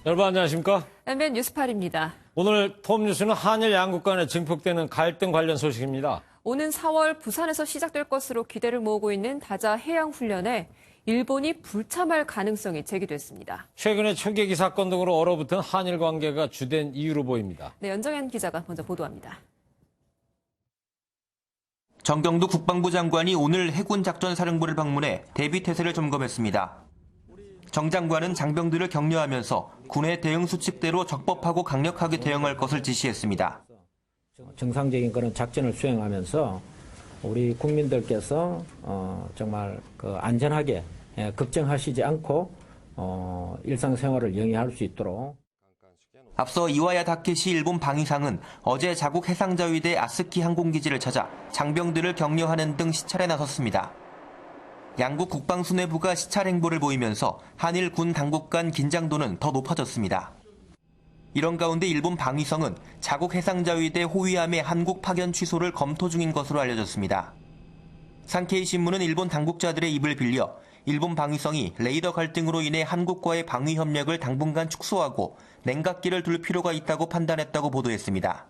여러분 안녕하십니까? MBN 뉴스8입니다. 오늘 톱뉴스는 한일 양국 간에 증폭되는 갈등 관련 소식입니다. 오는 4월 부산에서 시작될 것으로 기대를 모으고 있는 다자 해양훈련에 일본이 불참할 가능성이 제기됐습니다. 최근에 초계기 사건 등으로 얼어붙은 한일 관계가 주된 이유로 보입니다. 네, 연정현 기자가 먼저 보도합니다. 정경두 국방부 장관이 오늘 해군작전사령부를 방문해 대비태세를 점검했습니다. 정 장관은 장병들을 격려하면서 군의 대응 수칙대로 적법하고 강력하게 대응할 것을 지시했습니다. 정상적인 그런 작전을 수행하면서 우리 국민들께서 정말 안전하게 걱정하시지 않고 일상생활을 영위할 수 있도록. 앞서 이와야 다케시 일본 방위상은 어제 자국 해상자위대 아스키 항공기지를 찾아 장병들을 격려하는 등 시찰에 나섰습니다. 양국 국방수뇌부가 시찰 행보를 보이면서 한일 군 당국 간 긴장도는 더 높아졌습니다. 이런 가운데 일본 방위성은 자국 해상자위대 호위함의 한국 파견 취소를 검토 중인 것으로 알려졌습니다. 산케이 신문은 일본 당국자들의 입을 빌려 일본 방위성이 레이더 갈등으로 인해 한국과의 방위 협력을 당분간 축소하고 냉각기를 둘 필요가 있다고 판단했다고 보도했습니다.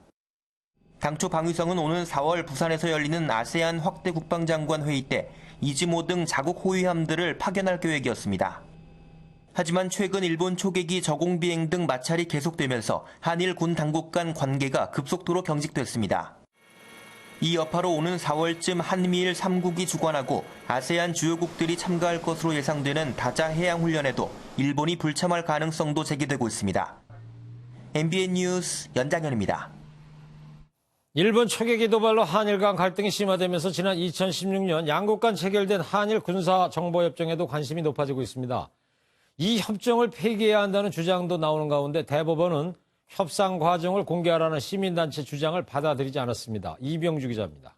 당초 방위성은 오는 4월 부산에서 열리는 아세안 확대 국방장관 회의 때 이즈모 등 자국 호위함들을 파견할 계획이었습니다. 하지만 최근 일본 초계기 저공 비행 등 마찰이 계속되면서 한일 군 당국 간 관계가 급속도로 경직됐습니다. 이 여파로 오는 4월쯤 한미일 3국이 주관하고 아세안 주요국들이 참가할 것으로 예상되는 다자 해양훈련에도 일본이 불참할 가능성도 제기되고 있습니다. MBN 뉴스 연장현입니다. 일본 초계기 도발로 한일 간 갈등이 심화되면서 지난 2016년 양국 간 체결된 한일 군사정보협정에도 관심이 높아지고 있습니다. 이 협정을 폐기해야 한다는 주장도 나오는 가운데 대법원은 협상 과정을 공개하라는 시민단체 주장을 받아들이지 않았습니다. 이병주 기자입니다.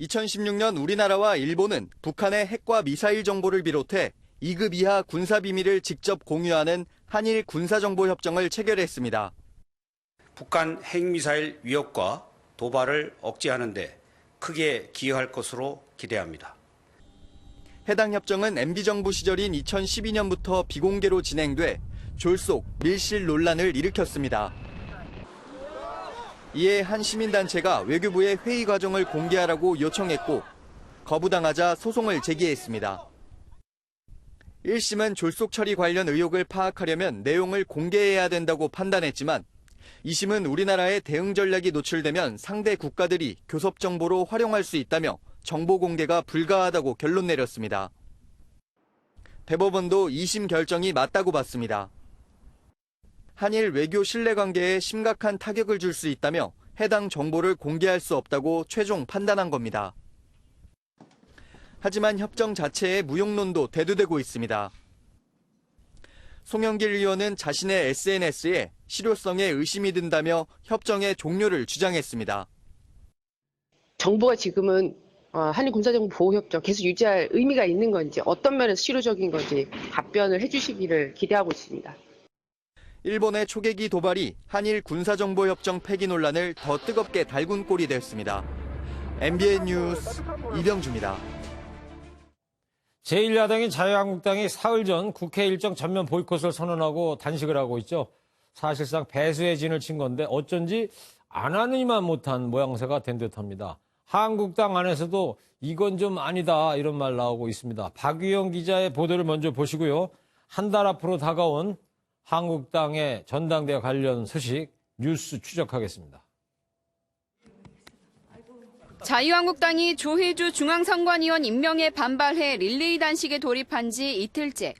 2016년 우리나라와 일본은 북한의 핵과 미사일 정보를 비롯해 2급 이하 군사비밀을 직접 공유하는 한일 군사정보협정을 체결했습니다. 북한 핵미사일 위협과 도발을 억제하는 데 크게 기여할 것으로 기대합니다. 해당 협정은 MB정부 시절인 2012년부터 비공개로 진행돼 졸속, 밀실 논란을 일으켰습니다. 이에 한 시민단체가 외교부에 회의 과정을 공개하라고 요청했고 거부당하자 소송을 제기했습니다. 1심은 졸속 처리 관련 의혹을 파악하려면 내용을 공개해야 된다고 판단했지만 2심은 우리나라의 대응 전략이 노출되면 상대 국가들이 교섭 정보로 활용할 수 있다며 정보 공개가 불가하다고 결론 내렸습니다. 대법원도 2심 결정이 맞다고 봤습니다. 한일 외교 신뢰관계에 심각한 타격을 줄 수 있다며 해당 정보를 공개할 수 없다고 최종 판단한 겁니다. 하지만 협정 자체의 무용론도 대두되고 있습니다. 송영길 의원은 자신의 SNS에 실효성에 의심이 든다며 협정의 종료를 주장했습니다. 정부가 지금은 한일 군사정보 보호협정 계속 유지할 의미가 있는 건지 어떤 면에서 실효적인 건지 답변을 해주시기를 기대하고 있습니다. 일본의 초계기 도발이 한일 군사정보협정 폐기 논란을 더 뜨겁게 달군 꼴이 됐습니다. MBN 뉴스 이병주입니다. 제1야당인 자유한국당이 사흘 전 국회 일정 전면 보이콧을 선언하고 단식을 하고 있죠. 사실상 배수의 진을 친 건데 어쩐지 안 하느니만 못한 모양새가 된 듯합니다. 한국당 안에서도 이건 좀 아니다 이런 말 나오고 있습니다. 박유영 기자의 보도를 먼저 보시고요. 한 달 앞으로 다가온 한국당의 전당대회 관련 소식 뉴스 추적하겠습니다. 자유한국당이 조혜주 중앙선관위원 임명에 반발해 릴레이 단식에 돌입한 지 이틀째.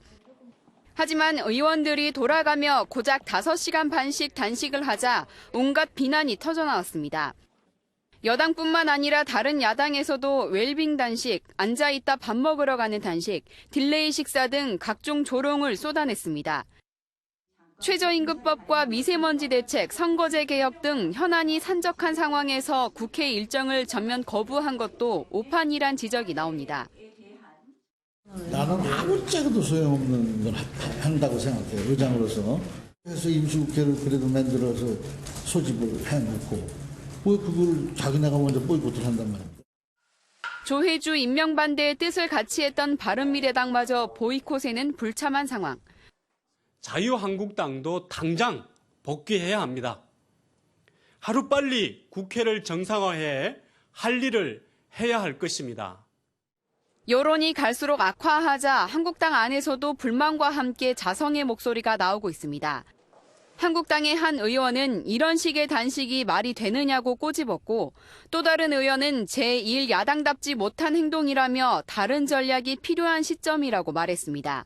하지만 의원들이 돌아가며 고작 5시간 반씩 단식을 하자 온갖 비난이 터져나왔습니다. 여당뿐만 아니라 다른 야당에서도 웰빙 단식, 앉아있다 밥 먹으러 가는 단식, 딜레이 식사 등 각종 조롱을 쏟아냈습니다. 최저임금법과 미세먼지 대책, 선거제 개혁 등 현안이 산적한 상황에서 국회 일정을 전면 거부한 것도 오판이란 지적이 나옵니다. 나는 아무짝에도 소용없는 걸 한다고 생각해요. 의장으로서. 그래서 임시국회를 그래도 만들어서 소집을 해놓고 왜 그걸 자기네가 먼저 보이콧을 한단 말입니까? 조혜주 임명 반대의 뜻을 같이 했던 바른미래당마저 보이콧에는 불참한 상황. 자유한국당도 당장 복귀해야 합니다. 하루빨리 국회를 정상화해 할 일을 해야 할 것입니다. 여론이 갈수록 악화하자 한국당 안에서도 불만과 함께 자성의 목소리가 나오고 있습니다. 한국당의 한 의원은 이런 식의 단식이 말이 되느냐고 꼬집었고, 또 다른 의원은 제1야당답지 못한 행동이라며 다른 전략이 필요한 시점이라고 말했습니다.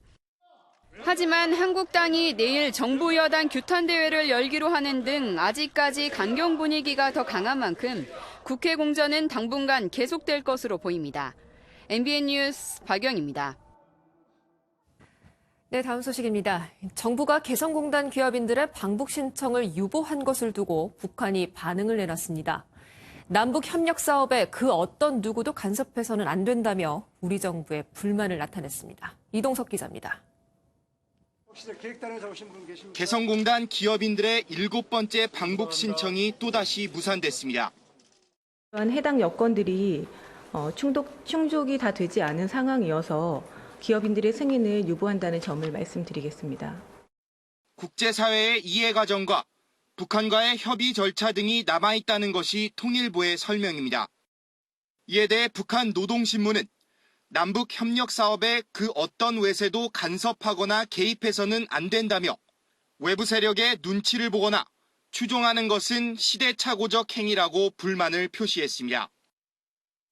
하지만 한국당이 내일 정부 여당 규탄대회를 열기로 하는 등 아직까지 강경 분위기가 더 강한 만큼 국회 공전은 당분간 계속될 것으로 보입니다. MBN 뉴스 박영입니다. 네, 다음 소식입니다. 정부가 개성공단 기업인들의 방북 신청을 유보한 것을 두고 북한이 반응을 내놨습니다. 남북 협력 사업에 그 어떤 누구도 간섭해서는 안 된다며 우리 정부에 불만을 나타냈습니다. 이동석 기자입니다. 개성공단 기업인들의 7번째 방북 신청이 또다시 무산됐습니다. 해당 여건들이 충족이 다 되지 않은 상황이어서 기업인들의 승인을 유보한다는 점을 말씀드리겠습니다. 국제사회의 이해 과정과 북한과의 협의 절차 등이 남아있다는 것이 통일부의 설명입니다. 이에 대해 북한 노동신문은 남북 협력 사업에 그 어떤 외세도 간섭하거나 개입해서는 안 된다며 외부 세력의 눈치를 보거나 추종하는 것은 시대착오적 행위라고 불만을 표시했습니다.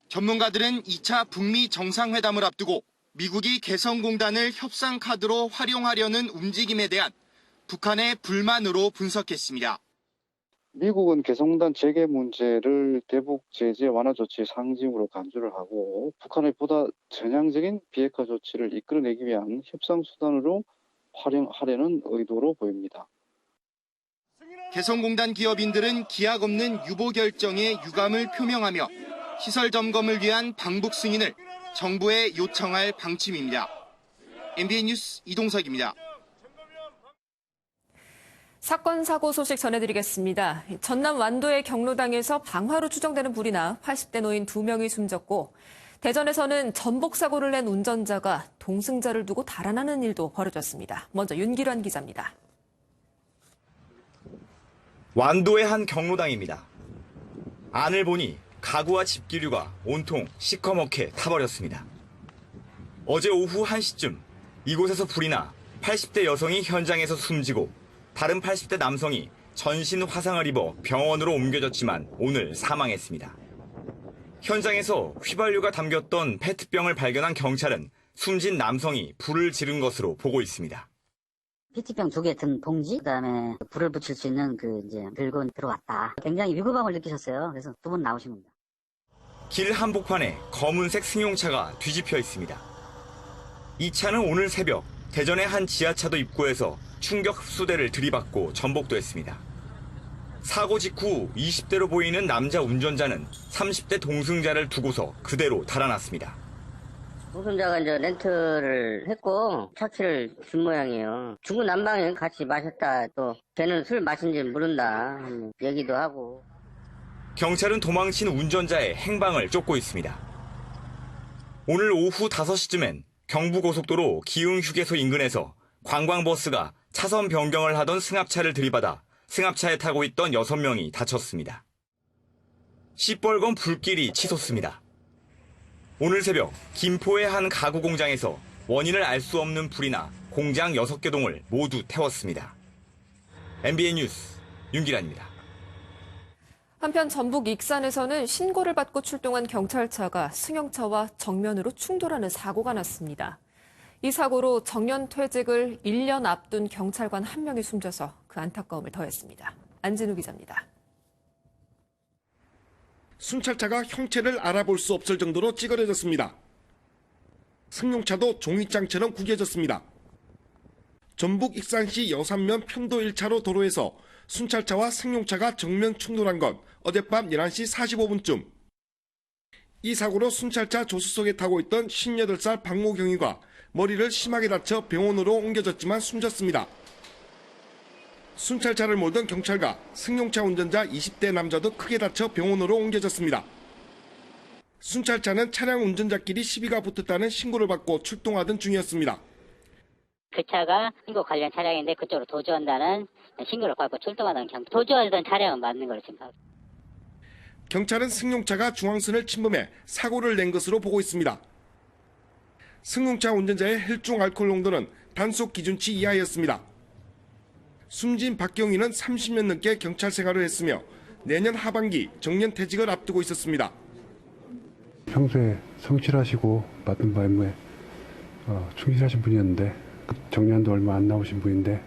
전문가들은 2차 북미 정상회담을 앞두고 미국이 개성공단을 협상 카드로 활용하려는 움직임에 대한 북한의 불만으로 분석했습니다. 미국은 개성공단 재개 문제를 대북 제재 완화 조치의 상징으로 간주를 하고 북한의 보다 전향적인 비핵화 조치를 이끌어내기 위한 협상 수단으로 활용하려는 의도로 보입니다. 개성공단 기업인들은 기약 없는 유보 결정에 유감을 표명하며 시설 점검을 위한 방북 승인을 정부에 요청할 방침입니다. MBN 뉴스 이동석입니다. 사건 사고 소식 전해드리겠습니다. 전남 완도의 경로당에서 방화로 추정되는 불이 나 80대 노인 2명이 숨졌고, 대전에서는 전복 사고를 낸 운전자가 동승자를 두고 달아나는 일도 벌어졌습니다. 먼저 윤기란 기자입니다. 완도의 한 경로당입니다. 안을 보니 가구와 집기류가 온통 시커멓게 타버렸습니다. 어제 오후 1시쯤 이곳에서 불이 나 80대 여성이 현장에서 숨지고 다른 80대 남성이 전신 화상을 입어 병원으로 옮겨졌지만 오늘 사망했습니다. 현장에서 휘발유가 담겼던 페트병을 발견한 경찰은 숨진 남성이 불을 지른 것으로 보고 있습니다. 페트병 2개 든 봉지, 그다음에 불을 붙일 수 있는 들고 들어왔다. 굉장히 위급함을 느끼셨어요. 그래서 2분 나오신 겁니다. 길 한복판에 검은색 승용차가 뒤집혀 있습니다. 이 차는 오늘 새벽 대전의 한 지하차도 입구에서 충격 흡수대를 들이받고 전복됐습니다. 사고 직후 20대로 보이는 남자 운전자는 30대 동승자를 두고서 그대로 달아났습니다. 동승자가 이제 렌트를 했고 차키를 준 모양이에요. 중구난방에 같이 마셨다. 또 걔는 술 마신지 모른다 얘기도 하고. 경찰은 도망친 운전자의 행방을 쫓고 있습니다. 오늘 오후 5시쯤엔 경부고속도로 기흥휴게소 인근에서 관광버스가 차선 변경을 하던 승합차를 들이받아 승합차에 타고 있던 6명이 다쳤습니다. 시뻘건 불길이 치솟습니다. 오늘 새벽 김포의 한 가구 공장에서 원인을 알 수 없는 불이 나 공장 6개 동을 모두 태웠습니다. MBN 뉴스 윤기란입니다. 한편 전북 익산에서는 신고를 받고 출동한 경찰차가 승용차와 정면으로 충돌하는 사고가 났습니다. 이 사고로 정년 퇴직을 1년 앞둔 경찰관 1명이 숨져서 그 안타까움을 더했습니다. 안진우 기자입니다. 순찰차가 형체를 알아볼 수 없을 정도로 찌그러졌습니다. 승용차도 종이장처럼 구겨졌습니다. 전북 익산시 여산면 편도 1차로 도로에서 순찰차와 승용차가 정면 충돌한 건 어젯밤 11시 45분쯤. 이 사고로 순찰차 조수석에 타고 있던 58살 박모 경위가 머리를 심하게 다쳐 병원으로 옮겨졌지만 숨졌습니다. 순찰차를 몰던 경찰과 승용차 운전자 20대 남자도 크게 다쳐 병원으로 옮겨졌습니다. 순찰차는 차량 운전자끼리 시비가 붙었다는 신고를 받고 출동하던 중이었습니다. 그 차가 신고 관련 차량인데 그쪽으로 도주한다는 신고를 받고 출동하던 도주하던 차량은 맞는 걸로 생각합니다. 경찰은 승용차가 중앙선을 침범해 사고를 낸 것으로 보고 있습니다. 승용차 운전자의 혈중 알코올 농도는 단속 기준치 이하였습니다. 숨진 박경희는 30년 넘게 경찰 생활을 했으며 내년 하반기 정년퇴직을 앞두고 있었습니다. 평소에 성실하시고 맡은 바에 충실하신 분이었는데 정년도 얼마 안 나오신 분인데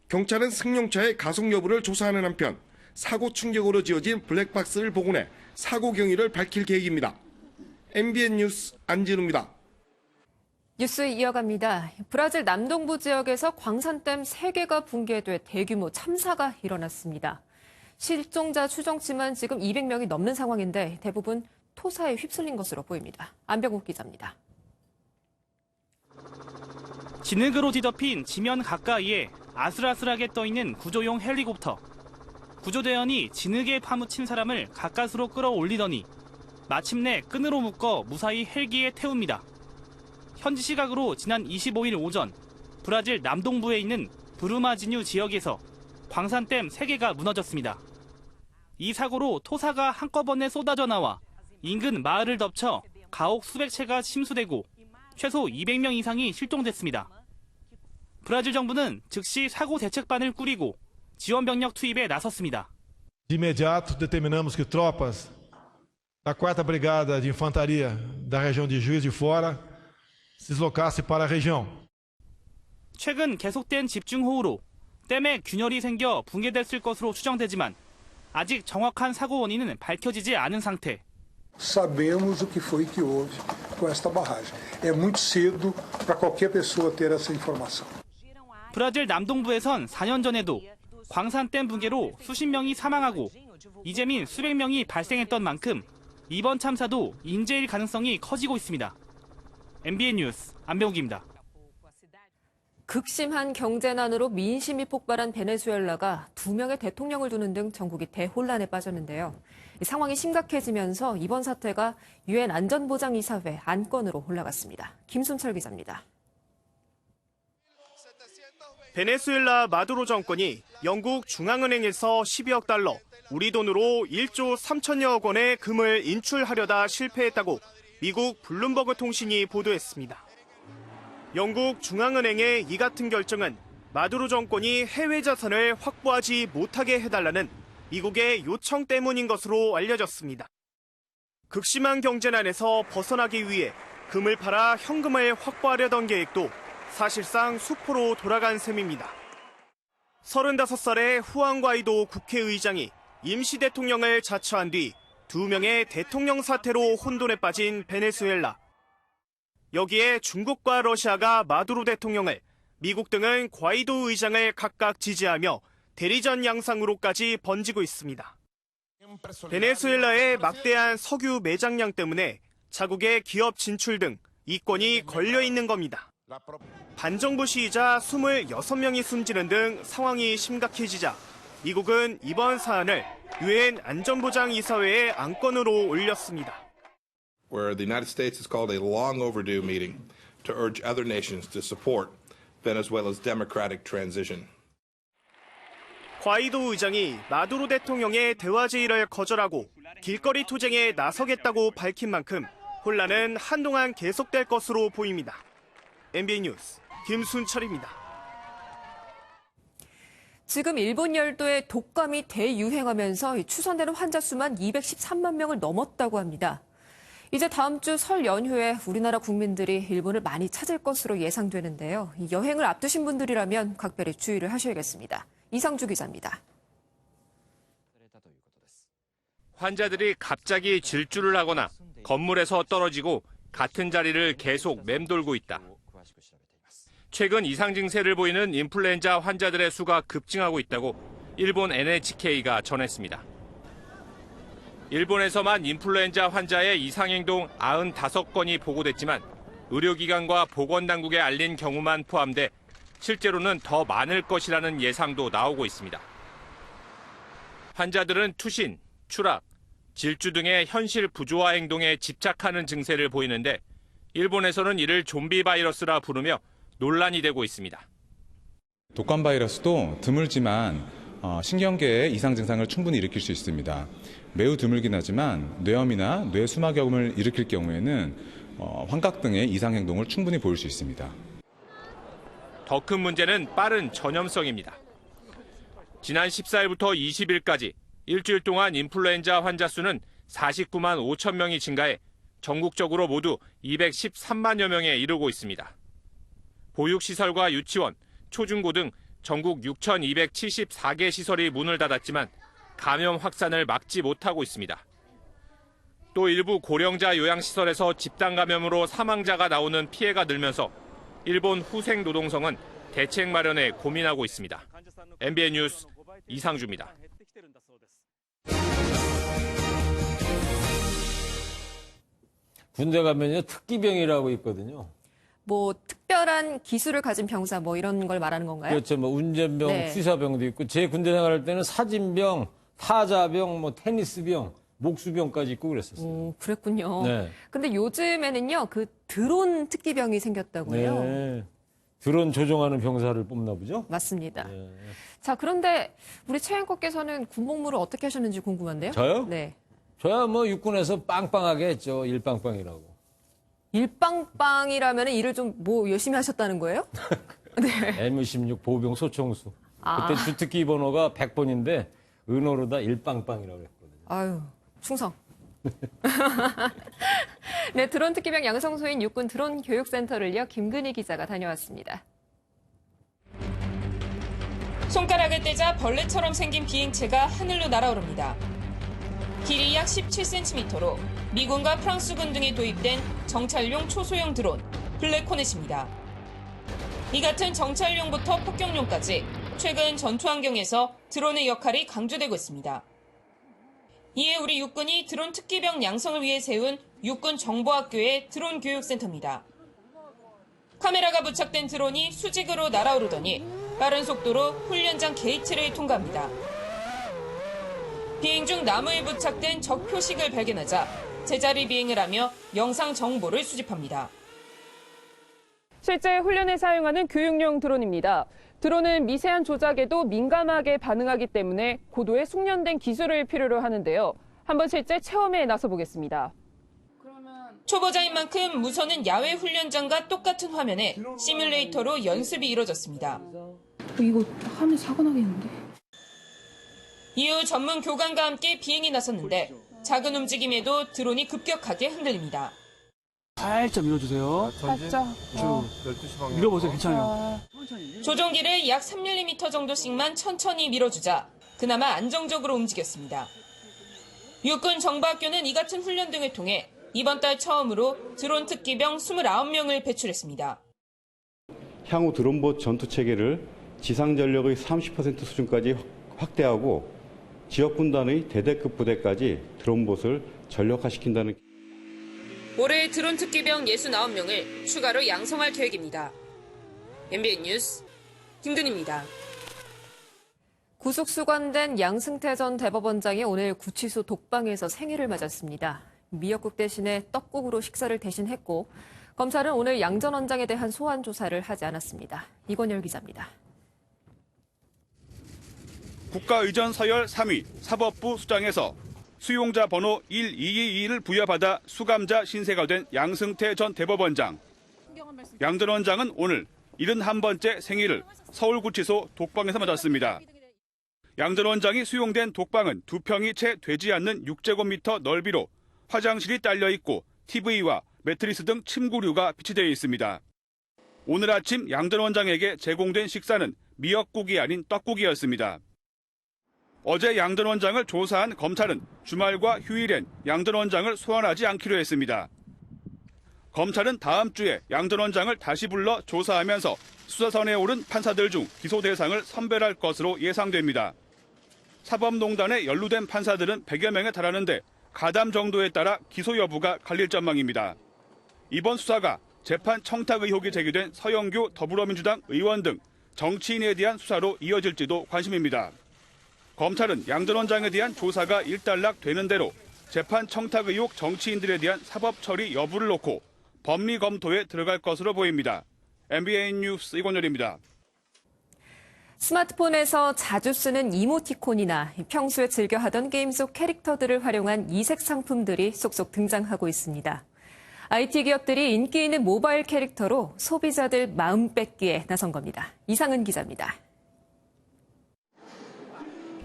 경찰은 승용차의 가속 여부를 조사하는 한편 사고 충격으로 지어진 블랙박스를 복원해 사고 경위를 밝힐 계획입니다. MBN 뉴스 안진우입니다. 뉴스 이어갑니다. 브라질 남동부 지역에서 광산댐 3개가 붕괴돼 대규모 참사가 일어났습니다. 실종자 추정치만 지금 200명이 넘는 상황인데 대부분 토사에 휩쓸린 것으로 보입니다. 안병욱 기자입니다. 진흙으로 뒤덮인 지면 가까이에 아슬아슬하게 떠있는 구조용 헬리콥터. 구조대원이 진흙에 파묻힌 사람을 가까스로 끌어올리더니 마침내 끈으로 묶어 무사히 헬기에 태웁니다. 현지 시각으로 지난 25일 오전 브라질 남동부에 있는 브루마지뉴 지역에서 광산댐 3개가 무너졌습니다. 이 사고로 토사가 한꺼번에 쏟아져 나와 인근 마을을 덮쳐 가옥 수백 채가 침수되고 최소 200명 이상이 실종됐습니다. 브라질 정부는 즉시 사고 대책반을 꾸리고 지원 병력 투입에 나섰습니다. De imediato determinamos que tropas da 4ª Brigada de Infantaria da região de Juiz de Fora se deslocassem para a região. 최근 계속된 집중호우로 댐에 균열이 생겨 붕괴됐을 것으로 추정되지만 아직 정확한 사고 원인은 밝혀지지 않은 상태. Sabemos o que foi que houve com esta barragem. É muito cedo para qualquer pessoa ter essa informação. 브라질 남동부에선 4년 전에도 광산댐 붕괴로 수십 명이 사망하고 이재민 수백 명이 발생했던 만큼 이번 참사도 인재일 가능성이 커지고 있습니다. MBN 뉴스 안병욱입니다. 극심한 경제난으로 민심이 폭발한 베네수엘라가 2명의 대통령을 두는 등 전국이 대혼란에 빠졌는데요. 상황이 심각해지면서 이번 사태가 유엔 안전보장이사회 안건으로 올라갔습니다. 김순철 기자입니다. 베네수엘라 마두로 정권이 영국 중앙은행에서 12억 달러, 우리 돈으로 1조 3천여억 원의 금을 인출하려다 실패했다고 미국 블룸버그 통신이 보도했습니다. 영국 중앙은행의 이 같은 결정은 마두로 정권이 해외 자산을 확보하지 못하게 해달라는 미국의 요청 때문인 것으로 알려졌습니다. 극심한 경제난에서 벗어나기 위해 금을 팔아 현금을 확보하려던 계획도 사실상 수포로 돌아간 셈입니다. 35살의 후안 과이도 국회의장이 임시 대통령을 자처한 뒤 2명의 대통령 사태로 혼돈에 빠진 베네수엘라. 여기에 중국과 러시아가 마두로 대통령을, 미국 등은 과이도 의장을 각각 지지하며 대리전 양상으로까지 번지고 있습니다. 베네수엘라의 막대한 석유 매장량 때문에 자국의 기업 진출 등 이권이 걸려 있는 겁니다. 반정부 시위자 26명이 숨지는 등 상황이 심각해지자 미국은 이번 사안을 유엔 안전보장이사회의 안건으로 올렸습니다. Where the United States has called a long overdue meeting to urge other nations to support Venezuela's democratic transition. 과이도 의장이 마두로 대통령의 대화 제의를 거절하고 길거리 투쟁에 나서겠다고 밝힌 만큼 혼란은 한동안 계속될 것으로 보입니다. MBN 뉴스 김순철입니다. 지금 일본 열도에 독감이 대유행하면서 추산되는 환자 수만 213만 명을 넘었다고 합니다. 이제 다음 주 설 연휴에 우리나라 국민들이 일본을 많이 찾을 것으로 예상되는데요. 여행을 앞두신 분들이라면 각별히 주의를 하셔야겠습니다. 이상주 기자입니다. 환자들이 갑자기 질주를 하거나 건물에서 떨어지고 같은 자리를 계속 맴돌고 있다. 최근 이상 증세를 보이는 인플루엔자 환자들의 수가 급증하고 있다고 일본 NHK가 전했습니다. 일본에서만 인플루엔자 환자의 이상행동 95건이 보고됐지만 의료기관과 보건당국에 알린 경우만 포함돼 실제로는 더 많을 것이라는 예상도 나오고 있습니다. 환자들은 투신, 추락, 질주 등의 현실 부조화 행동에 집착하는 증세를 보이는데 일본에서는 이를 좀비 바이러스라 부르며 논란이 되고 있습니다. 독감 바이러스도 드물지만 신경계의 이상 증상을 충분히 일으킬 수 있습니다. 매우 드물긴 하지만 뇌염이나 뇌수막염을 일으킬 경우에는 환각 등의 이상 행동을 충분히 보일 수 있습니다. 더 큰 문제는 빠른 전염성입니다. 지난 14일부터 20일까지 일주일 동안 인플루엔자 환자 수는 49만 5천 명이 증가해 전국적으로 모두 213만여 명에 이르고 있습니다. 보육시설과 유치원, 초중고 등 전국 6,274개 시설이 문을 닫았지만 감염 확산을 막지 못하고 있습니다. 또 일부 고령자 요양시설에서 집단 감염으로 사망자가 나오는 피해가 늘면서 일본 후생노동성은 대책 마련에 고민하고 있습니다. MBN 뉴스 이상주입니다. 군대 가면요 특기병이라고 있거든요. 뭐 특별한 기술을 가진 병사 뭐 이런 걸 말하는 건가요? 그렇죠. 뭐 운전병, 네. 취사병도 있고 제 군대 생활할 때는 사진병, 타자병, 뭐 테니스병, 목수병까지 있고 그랬었어요. 그랬군요. 네. 근데 요즘에는요 그 드론 특기병이 생겼다고요. 네. 드론 조종하는 병사를 뽑나 보죠? 맞습니다. 네. 자, 그런데 우리 최 앵커께서는 군복무를 어떻게 하셨는지 궁금한데요. 저요? 네. 저야 뭐 육군에서 빵빵하게 했죠. 일빵빵이라고. 일빵빵이라면 일을 좀 뭐 열심히 하셨다는 거예요? 네. M16 보병 소총수. 아. 그때 주특기 번호가 100번인데 은어로 다 일빵빵이라고 했거든요. 아유, 충성. 네, 드론 특기병 양성소인 육군 드론 교육센터를요 김근희 기자가 다녀왔습니다. 손가락을 떼자 벌레처럼 생긴 비행체가 하늘로 날아오릅니다. 길이 약 17cm로 미군과 프랑스군 등에 도입된 정찰용 초소형 드론 블랙호넷입니다. 이 같은 정찰용부터 폭격용까지 최근 전투 환경에서 드론의 역할이 강조되고 있습니다. 이에 우리 육군이 드론 특기병 양성을 위해 세운 육군 정보학교의 드론 교육센터입니다. 카메라가 부착된 드론이 수직으로 날아오르더니 빠른 속도로 훈련장 게이트를 통과합니다. 비행 중 나무에 부착된 적 표식을 발견하자 제자리 비행을 하며 영상 정보를 수집합니다. 실제 훈련에 사용하는 교육용 드론입니다. 드론은 미세한 조작에도 민감하게 반응하기 때문에 고도의 숙련된 기술을 필요로 하는데요. 한번 실제 체험에 나서 보겠습니다. 초보자인 만큼 무서는 야외 훈련장과 똑같은 화면에 시뮬레이터로 연습이 이뤄졌습니다. 이거 하면 사고 나겠는데. 이후 전문 교관과 함께 비행에 나섰는데 작은 움직임에도 드론이 급격하게 흔들립니다. 살짝 밀어주세요. 살짝. 밀어보세요. 괜찮아요. 조종기를 약 3mm 정도씩만 천천히 밀어주자 그나마 안정적으로 움직였습니다. 육군 정보학교는 이 같은 훈련 등을 통해 이번 달 처음으로 드론 특기병 29명을 배출했습니다. 향후 드론봇 전투체계를 지상 전력의 30% 수준까지 확대하고 지역군단의 대대급 부대까지 드론봇을 전력화시킨다는 올해 드론 특기병 69명을 추가로 양성할 계획입니다. MBN 뉴스 김근희입니다. 구속 수감된 양승태 전 대법원장이 오늘 구치소 독방에서 생일을 맞았습니다. 미역국 대신에 떡국으로 식사를 대신했고 검찰은 오늘 양 전 원장에 대한 소환 조사를 하지 않았습니다. 이권열 기자입니다. 국가의전 서열 3위 사법부 수장에서 수용자 번호 1222를 부여받아 수감자 신세가 된 양승태 전 대법원장. 양 전 원장은 오늘 71번째 생일을 서울구치소 독방에서 맞았습니다. 양 전 원장이 수용된 독방은 2평이 채 되지 않는 6제곱미터 넓이로 화장실이 딸려 있고 TV와 매트리스 등 침구류가 비치되어 있습니다. 오늘 아침 양 전 원장에게 제공된 식사는 미역국이 아닌 떡국이었습니다. 어제 양 전 원장을 조사한 검찰은 주말과 휴일엔 양 전 원장을 소환하지 않기로 했습니다. 검찰은 다음 주에 양 전 원장을 다시 불러 조사하면서 수사선에 오른 판사들 중 기소 대상을 선별할 것으로 예상됩니다. 사법농단에 연루된 판사들은 100여 명에 달하는데 가담 정도에 따라 기소 여부가 갈릴 전망입니다. 이번 수사가 재판 청탁 의혹이 제기된 서영교 더불어민주당 의원 등 정치인에 대한 수사로 이어질지도 관심입니다. 검찰은 양 전 원장에 대한 조사가 일단락되는 대로 재판 청탁 의혹 정치인들에 대한 사법 처리 여부를 놓고 법리 검토에 들어갈 것으로 보입니다. MBN 뉴스 이권열입니다. 스마트폰에서 자주 쓰는 이모티콘이나 평소에 즐겨 하던 게임 속 캐릭터들을 활용한 이색 상품들이 속속 등장하고 있습니다. IT 기업들이 인기 있는 모바일 캐릭터로 소비자들 마음 뺏기에 나선 겁니다. 이상은 기자입니다.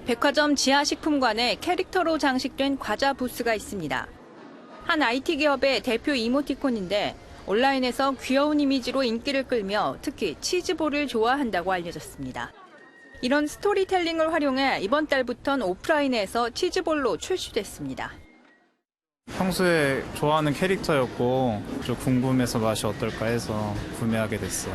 백화점 지하식품관에 캐릭터로 장식된 과자 부스가 있습니다. 한 IT 기업의 대표 이모티콘인데 온라인에서 귀여운 이미지로 인기를 끌며 특히 치즈볼을 좋아한다고 알려졌습니다. 이런 스토리텔링을 활용해 이번 달부터는 오프라인에서 치즈볼로 출시됐습니다. 평소에 좋아하는 캐릭터였고 좀 궁금해서 맛이 어떨까 해서 구매하게 됐어요.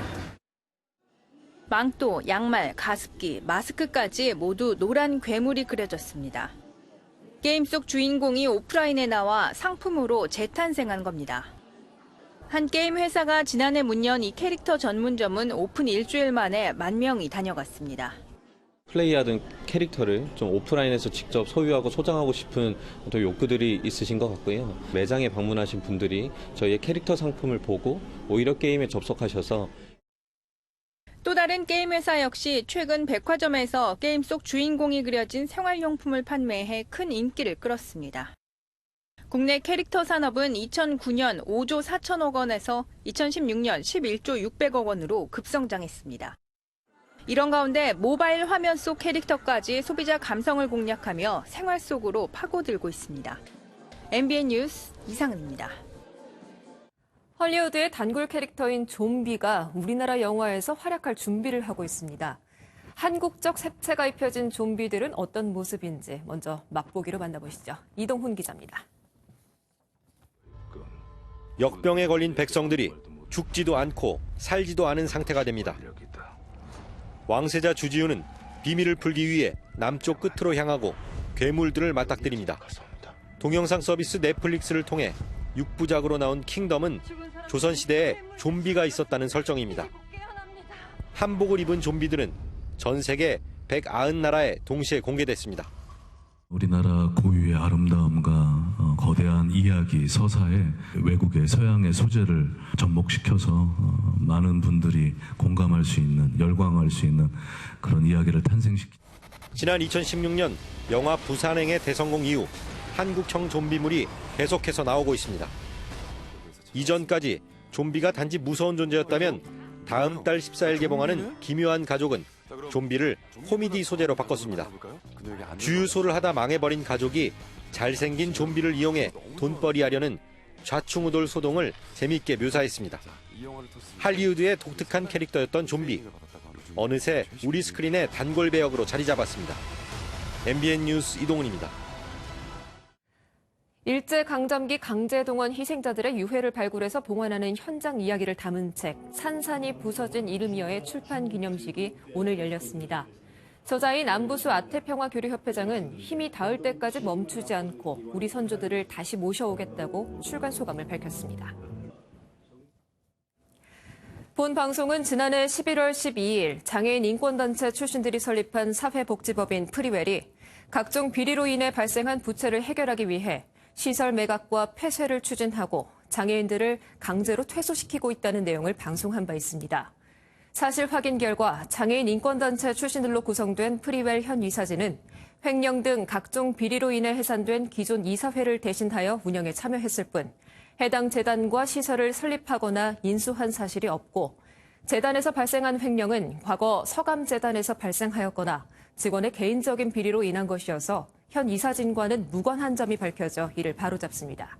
망토, 양말, 가습기, 마스크까지 모두 노란 괴물이 그려졌습니다. 게임 속 주인공이 오프라인에 나와 상품으로 재탄생한 겁니다. 한 게임 회사가 지난해 문 연 이 캐릭터 전문점은 오픈 일주일 만에 10,000명이 다녀갔습니다. 플레이하던 캐릭터를 좀 오프라인에서 직접 소유하고 소장하고 싶은 또 욕구들이 있으신 것 같고요. 매장에 방문하신 분들이 저희의 캐릭터 상품을 보고 오히려 게임에 접속하셔서 또 다른 게임 회사 역시 최근 백화점에서 게임 속 주인공이 그려진 생활용품을 판매해 큰 인기를 끌었습니다. 국내 캐릭터 산업은 2009년 5조 4천억 원에서 2016년 11조 600억 원으로 급성장했습니다. 이런 가운데 모바일 화면 속 캐릭터까지 소비자 감성을 공략하며 생활 속으로 파고들고 있습니다. MBN 뉴스 이상은입니다. 헐리우드의 단골 캐릭터인 좀비가 우리나라 영화에서 활약할 준비를 하고 있습니다. 한국적 색채가 입혀진 좀비들은 어떤 모습인지 먼저 맛보기로 만나보시죠. 이동훈 기자입니다. 역병에 걸린 백성들이 죽지도 않고 살지도 않은 상태가 됩니다. 왕세자 주지훈은 비밀을 풀기 위해 남쪽 끝으로 향하고 괴물들을 맞닥뜨립니다. 동영상 서비스 넷플릭스를 통해 6부작으로 나온 킹덤은 조선시대에 좀비가 있었다는 설정입니다. 한복을 입은 좀비들은 전 세계 190나라에 동시에 공개됐습니다. 우리나라 고유의 아름다움과 거대한 이야기, 서사에 외국의 서양의 소재를 접목시켜서 많은 분들이 공감할 수 있는, 열광할 수 있는 그런 이야기를 탄생시킵니다. 지난 2016년 영화 부산행의 대성공 이후 한국형 좀비물이 계속해서 나오고 있습니다. 이전까지 좀비가 단지 무서운 존재였다면 다음 달 14일 개봉하는 기묘한 가족은 좀비를 코미디 소재로 바꿨습니다. 주유소를 하다 망해버린 가족이 잘생긴 좀비를 이용해 돈벌이 하려는 좌충우돌 소동을 재미있게 묘사했습니다. 할리우드의 독특한 캐릭터였던 좀비. 어느새 우리 스크린의 단골 배역으로 자리 잡았습니다. MBN 뉴스 이동훈입니다. 일제강점기 강제동원 희생자들의 유해를 발굴해서 봉헌하는 현장 이야기를 담은 책 산산이 부서진 이름이여의 출판 기념식이 오늘 열렸습니다. 저자인 안부수 아태평화교류협회장은 힘이 닿을 때까지 멈추지 않고 우리 선조들을 다시 모셔오겠다고 출간 소감을 밝혔습니다. 본 방송은 지난해 11월 12일 장애인 인권단체 출신들이 설립한 사회복지법인 프리웰이 각종 비리로 인해 발생한 부채를 해결하기 위해 시설 매각과 폐쇄를 추진하고 장애인들을 강제로 퇴소시키고 있다는 내용을 방송한 바 있습니다. 사실 확인 결과 장애인 인권단체 출신들로 구성된 프리웰 현 이사진은 횡령 등 각종 비리로 인해 해산된 기존 이사회를 대신하여 운영에 참여했을 뿐 해당 재단과 시설을 설립하거나 인수한 사실이 없고 재단에서 발생한 횡령은 과거 서감재단에서 발생하였거나 직원의 개인적인 비리로 인한 것이어서 현 이사진과는 무관한 점이 밝혀져 이를 바로잡습니다.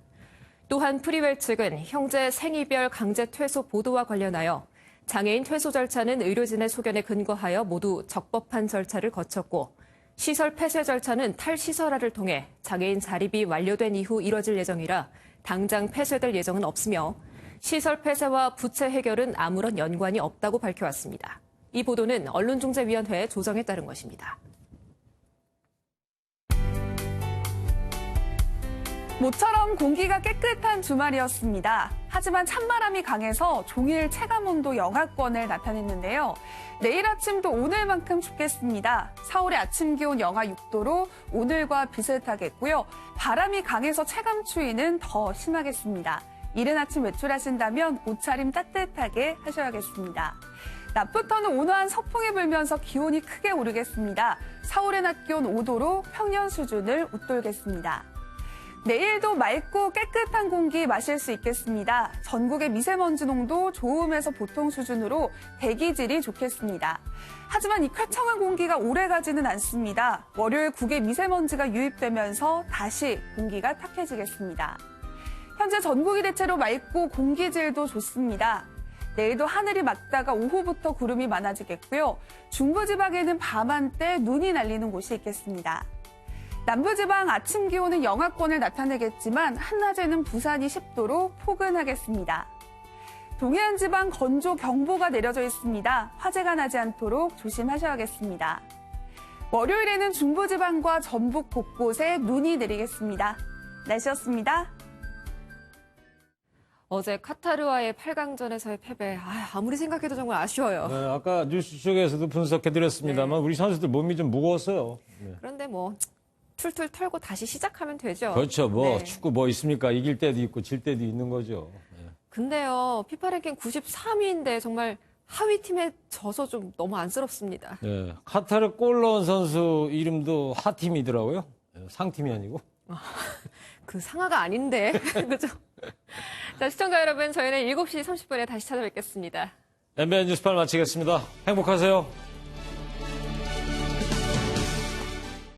또한 프리웰 측은 형제 생이별 강제 퇴소 보도와 관련하여 장애인 퇴소 절차는 의료진의 소견에 근거하여 모두 적법한 절차를 거쳤고 시설 폐쇄 절차는 탈시설화를 통해 장애인 자립이 완료된 이후 이뤄질 예정이라 당장 폐쇄될 예정은 없으며 시설 폐쇄와 부채 해결은 아무런 연관이 없다고 밝혀왔습니다. 이 보도는 언론중재위원회 조정에 따른 것입니다. 모처럼 공기가 깨끗한 주말이었습니다. 하지만 찬바람이 강해서 종일 체감온도 영하권을 나타냈는데요. 내일 아침도 오늘만큼 춥겠습니다. 서울의 아침 기온 영하 6도로 오늘과 비슷하겠고요. 바람이 강해서 체감 추위는 더 심하겠습니다. 이른 아침 외출하신다면 옷차림 따뜻하게 하셔야겠습니다. 낮부터는 온화한 서풍이 불면서 기온이 크게 오르겠습니다. 서울의 낮 기온 5도로 평년 수준을 웃돌겠습니다. 내일도 맑고 깨끗한 공기 마실 수 있겠습니다. 전국의 미세먼지 농도 좋음에서 보통 수준으로 대기질이 좋겠습니다. 하지만 이 쾌청한 공기가 오래가지는 않습니다. 월요일 국외 미세먼지가 유입되면서 다시 공기가 탁해지겠습니다. 현재 전국이 대체로 맑고 공기질도 좋습니다. 내일도 하늘이 맑다가 오후부터 구름이 많아지겠고요. 중부지방에는 밤 한때 눈이 날리는 곳이 있겠습니다. 남부지방 아침 기온은 영하권을 나타내겠지만 한낮에는 부산이 10도로 포근하겠습니다. 동해안 지방 건조 경보가 내려져 있습니다. 화재가 나지 않도록 조심하셔야겠습니다. 월요일에는 중부지방과 전북 곳곳에 눈이 내리겠습니다. 날씨였습니다. 어제 카타르와의 8강전에서의 패배, 아무리 생각해도 정말 아쉬워요. 네, 아까 뉴스 쪽에서도 분석해드렸습니다만 우리 선수들 몸이 좀 무거웠어요. 네. 그런데 뭐 툴툴 털고 다시 시작하면 되죠. 그렇죠. 뭐 네. 축구 뭐 있습니까? 이길 때도 있고 질 때도 있는 거죠. 네. 근데요, 피파 랭킹 93위인데 정말 하위 팀에 져서 좀 너무 안쓰럽습니다. 네. 카타르 골 넣은 선수 이름도 하팀이더라고요. 네, 상팀이 아니고. 그 상하가 아닌데. 그죠? 자, 시청자 여러분, 저희는 7시 30분에 다시 찾아뵙겠습니다. MBN 뉴스판 마치겠습니다. 행복하세요.